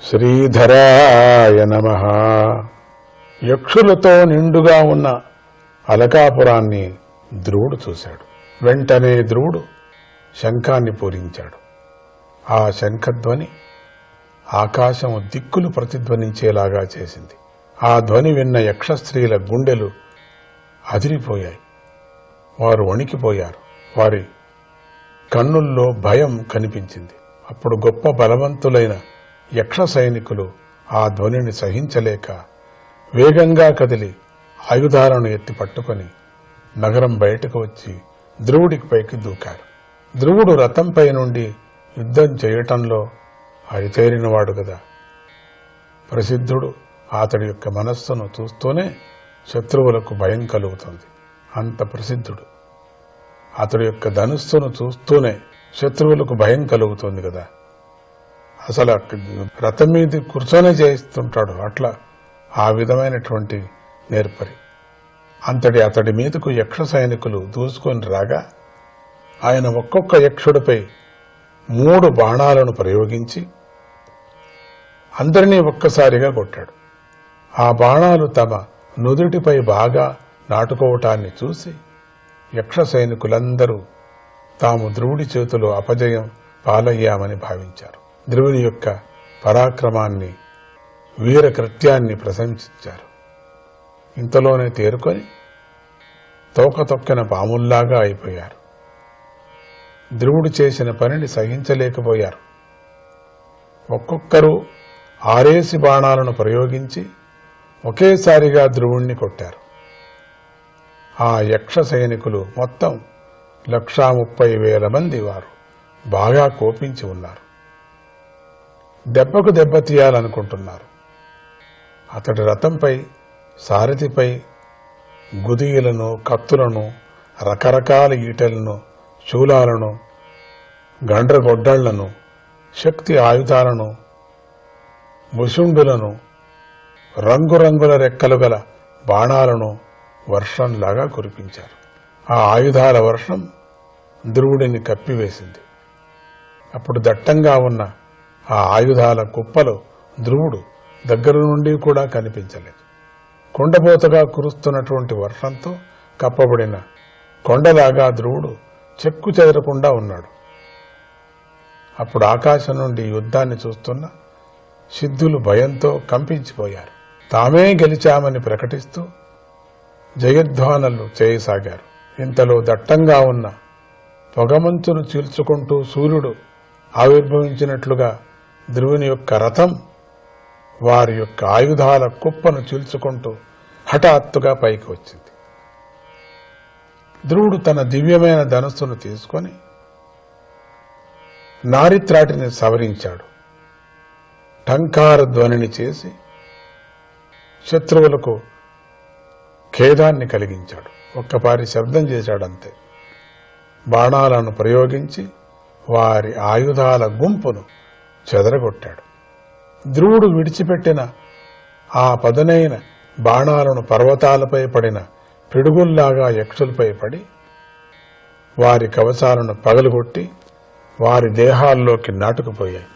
శ్రీధరాయ నమః. యక్షులతో నిండుగా ఉన్న అలకాపురాన్ని ధ్రువుడు చూశాడు. వెంటనే ధ్రువుడు శంఖాన్ని పూరించాడు. ఆ శంఖధ్వని ఆకాశము దిక్కులు ప్రతిధ్వనించేలాగా చేసింది. ఆ ధ్వని విన్న యక్షస్త్రీల గుండెలు అదిరిపోయాయి. వారు వణికిపోయారు. వారి కన్నుల్లో భయం కనిపించింది. అప్పుడు గొప్ప బలవంతులైన యక్ష సైనికులు ఆ ధ్వనిని సహించలేక వేగంగా కదిలి ఆయుధాలను ఎత్తి పట్టుకొని నగరం బయటకు వచ్చి ధ్రువుడికి పైకి దూకారు. ధ్రువుడు రథంపై నుండి యుద్ధం చేయటంలో అరితేరినవాడు కదా. ప్రసిద్ధుడు. అతడి యొక్క మనస్సును చూస్తూనే శత్రువులకు భయం కలుగుతుంది. అంత ప్రసిద్ధుడు. అతడి యొక్క ధనుస్సును చూస్తూనే శత్రువులకు భయం కలుగుతుంది కదా. అసలు రథం మీద కూర్చొనే చేయిస్తుంటాడు. అట్లా ఆ విధమైనటువంటి నేర్పరి. అతడి మీదకు యక్ష సైనికులు దూసుకొని రాగా ఆయన ఒక్కొక్క యక్షుడిపై 3 బాణాలను ప్రయోగించి అందరినీ ఒక్కసారిగా కొట్టాడు. ఆ బాణాలు తమ నుదుటిపై బాగా నాటుకోవటాన్ని చూసి యక్ష సైనికులందరూ తాము ధ్రువుడి చేతిలో అపజయం పాలయ్యామని భావించారు. ధ్రువుని యొక్క పరాక్రమాన్ని, వీరకృత్యాన్ని ప్రశంసించారు. ఇంతలోనే తేరుకొని తోక తొక్కిన పాముల్లాగా అయిపోయారు. ధ్రువుడు చేసిన పనిని సహించలేకపోయారు. ఒక్కొక్కరు 6 బాణాలను ప్రయోగించి ఒకేసారిగా ధ్రువుణ్ణి కొట్టారు. ఆ యక్ష సైనికులు మొత్తం 130,000 మంది. వారు బాగా కోపించి ఉన్నారు. దెబ్బకు దెబ్బ తీయాలనుకుంటున్నారు. అతడి రథంపై, సారథిపై గుదియలను, కత్తులను, రకరకాల ఈటెలను, శూలాలను, గండ్రగొడ్డళ్లను, శక్తి ఆయుధాలను, ముషుండులను, రంగురంగుల రెక్కలు గల బాణాలను వర్షంలాగా కురిపించారు. ఆ ఆయుధాల వర్షం ధ్రువుడిని కప్పివేసింది. అప్పుడు దట్టంగా ఉన్న ఆ ఆయుధాల కుప్పలో ధ్రువుడు దగ్గర నుండి కూడా కనిపించలేదు. కొండపోతగా కురుస్తున్నటువంటి వర్షంతో కప్పబడిన కొండలాగా ధ్రువుడు చెక్కు చెదరకుండా ఉన్నాడు. అప్పుడు ఆకాశం నుండి యుద్ధాన్ని చూస్తున్న సిద్ధులు భయంతో కంపించిపోయారు. తామే గెలిచామని ప్రకటిస్తూ జయధ్వానాలు చేయసాగారు. ఇంతలో దట్టంగా ఉన్న పొగమంచును చీల్చుకుంటూ సూర్యుడు ఆవిర్భవించినట్లుగా ధ్రువుని యొక్క రథం వారి యొక్క ఆయుధాల కుప్పను చీల్చుకుంటూ హఠాత్తుగా పైకి వచ్చింది. ధ్రువుడు తన దివ్యమైన ధనుస్సును తీసుకొని నారిత్రాటిని సవరించాడు. టంకార ధ్వనిని చేసి శత్రువులకు ఖేదాన్ని కలిగించాడు. ఒక్కపారి శబ్దం చేశాడంతే. బాణాలను ప్రయోగించి వారి ఆయుధాల గుంపును చెదరగొట్టాడు. ధ్రువుడు విడిచిపెట్టిన ఆ పదునైన బాణాలను పర్వతాలపై పడిన పిడుగుల్లాగా యక్షులపై పడి వారి కవచాలను పగలుగొట్టి వారి దేహాల్లోకి నాటుకుపోయాయి.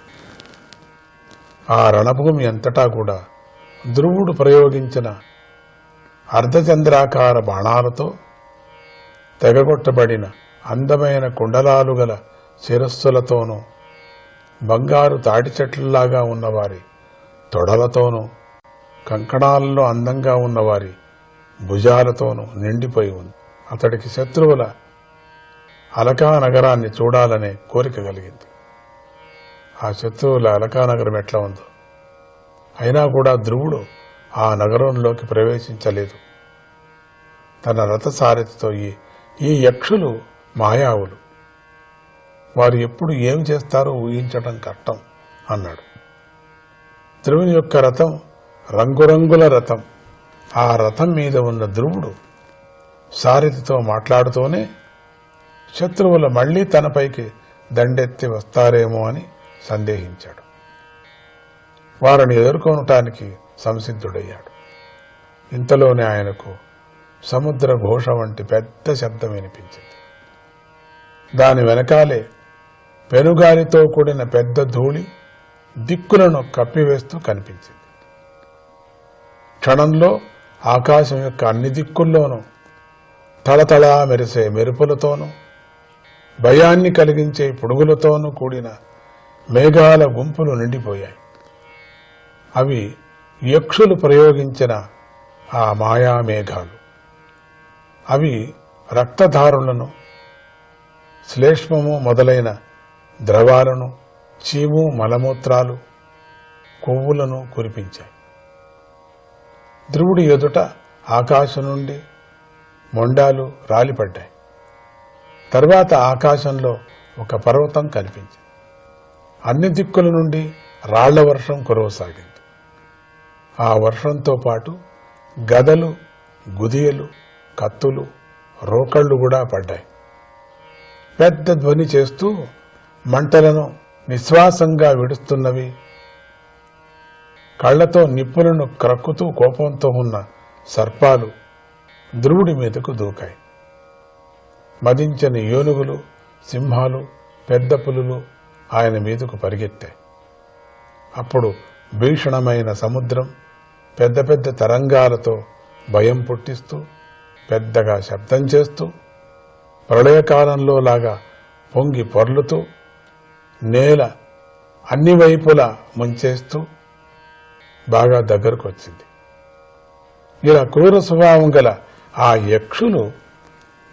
ఆ రణభూమి అంతటా కూడా ధ్రువుడు ప్రయోగించిన అర్ధచంద్రాకార బాణాలతో తెగగొట్టబడిన అందమైన కుండలాలు గల శిరస్సులతోనూ, బంగారు తాటి చెట్లలాగా ఉన్నవారి తొడలతోనూ, కంకణాలలో అందంగా ఉన్నవారి భుజాలతోనూ నిండిపోయి ఉంది. అతడికి శత్రువుల అలకా నగరాన్ని చూడాలనే కోరిక కలిగింది. ఆ శత్రువుల అలకా నగరం ఎట్లా ఉందో. అయినా కూడా ధ్రువుడు ఆ నగరంలోకి ప్రవేశించలేదు. తన రథసారథితో ఈ యక్షులు మాయావులు, వారు ఎప్పుడు ఏం చేస్తారో ఊహించడం కష్టం అన్నాడు. ధ్రువుని యొక్క రథం రంగురంగుల రథం. ఆ రథం మీద ఉన్న ధ్రువుడు సారథితో మాట్లాడుతూనే శత్రువులు మళ్లీ తనపైకి దండెత్తి వస్తారేమో అని సందేహించాడు. వారిని ఎదుర్కొనటానికి సంసిద్ధుడయ్యాడు. ఇంతలోనే ఆయనకు సముద్ర ఘోష వంటి పెద్ద శబ్దం వినిపించింది. దాని వెనకాలే పెనుగాలితో కూడిన పెద్ద ధూళి దిక్కులను కప్పివేస్తూ కనిపించింది. క్షణంలో ఆకాశం యొక్క అన్ని దిక్కుల్లోనూ తళతళా మెరిసే మెరుపులతోనూ భయాన్ని కలిగించే పుడుగులతోనూ కూడిన మేఘాల గుంపులు నిండిపోయాయి. అవి యక్షులు ప్రయోగించిన ఆ మాయా మేఘాలు. అవి రక్తధారులను, శ్లేష్మము మొదలైన ద్రవాలను, చీము, మలమూత్రాలు, కొవ్వులను కురిపించాయి. ధ్రువుడి ఎదుట ఆకాశం నుండి మొండాలు రాలిపడ్డాయి. తర్వాత ఆకాశంలో ఒక పర్వతం కనిపించింది. అన్ని దిక్కుల నుండి రాళ్ల వర్షం కురవసాగింది. ఆ వర్షంతో పాటు గదలు, గుదియలు, కత్తులు, రోకళ్లు కూడా పడ్డాయి. పెద్ద ధ్వని చేస్తూ మంటలను నిశ్వాసంగా విడుస్తున్నవి, కళ్లతో నిప్పులను క్రక్కుతూ కోపంతో ఉన్న సర్పాలు ధ్రువుడి మీదకు దూకాయి. మదించని ఏనుగులు, సింహాలు, పెద్ద పులులు ఆయన మీదకు పరిగెత్తాయి. అప్పుడు భీషణమైన సముద్రం పెద్ద పెద్ద తరంగాలతో భయం పుట్టిస్తూ, పెద్దగా శబ్దం చేస్తూ, ప్రళయకాలంలో లాగా పొంగి పొర్లుతూ, నేల అన్ని వైపులా ముంచేస్తూ బాగా దగ్గరకు వచ్చింది. ఇలా క్రూర స్వభావం గల ఆ యక్షులు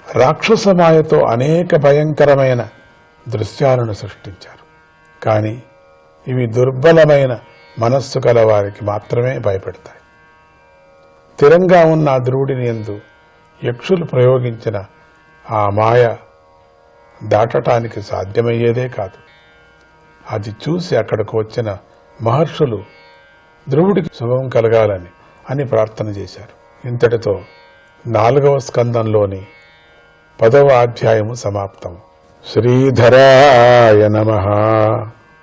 రాక్షసమాయతో అనేక భయంకరమైన దృశ్యాలను సృష్టించారు. కానీ ఇవి దుర్బలమైన మనస్సు గల వారికి మాత్రమే భయపెడతాయి. స్థిరంగా ఉన్న ఆ ధ్రువుడిని యందు యక్షులు ప్రయోగించిన ఆ మాయ దాటటానికి సాధ్యమయ్యేదే కాదు. అది చూసి అక్కడకు వచ్చిన మహర్షులు ధ్రువుడికి శుభం కలగాలని అని ప్రార్థన చేశారు. ఇంతటితో 4వ స్కందంలోని 10వ అధ్యాయము సమాప్తం. శ్రీధరాయ నమః.